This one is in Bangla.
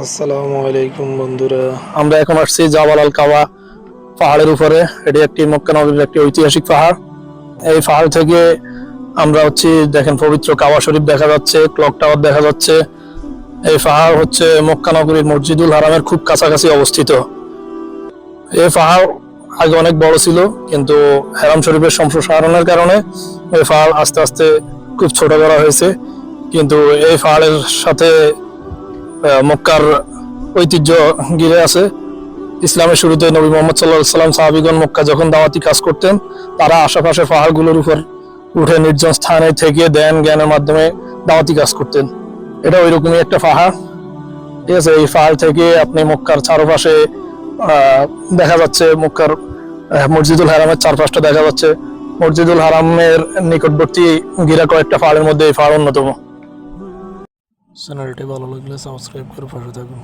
আসসালামু আলাইকুম বন্ধুরা, আমরা এখন আসছি জাবাল আল কাবা পাহাড়ের উপরে। এটি একটি মক্কা নগরীর একটি ঐতিহাসিক পাহাড়। এই পাহাড় থেকে আমরা দেখেন পবিত্র কাবা শরীফ দেখা যাচ্ছে, ক্লক টাওয়ার দেখা যাচ্ছে। এই পাহাড় মক্কা নগরীর মসজিদুল হারামের খুব কাছাকাছি অবস্থিত। এই পাহাড় আগে অনেক বড় ছিল, কিন্তু হারাম শরীফের সম্প্রসারণের কারণে এই পাহাড় আস্তে আস্তে খুব ছোট করা হয়েছে। কিন্তু এই পাহাড়ের সাথে মক্কার ঐতিহ্য ঘিরে আছে। ইসলামের শুরুতে নবী মোহাম্মদ সাল্লাল্লাহু আলাইহি ওয়াসাল্লাম সাহাবীগণ মক্কা যখন দাওয়াতি কাজ করতেন, তারা আশেপাশের পাহাড়গুলোর উপর উঠে নির্জন স্থানে থেকে জ্ঞানের মাধ্যমে দাওয়াতি কাজ করতেন। এটা ওইরকমই একটা পাহাড়, ঠিক আছে। এই পাহাড় থেকে আপনি মক্কার চারপাশে দেখা যাচ্ছে, মক্কার মসজিদুল হারামের চারপাশটা দেখা যাচ্ছে। মসজিদুল হারামের নিকটবর্তী ঘিরা কয়েকটা পাহাড়ের মধ্যে এই পাহাড় অন্যতম। চ্যানেলটি ভালো লাগলে সাবস্ক্রাইব করে পাশে থাকুন।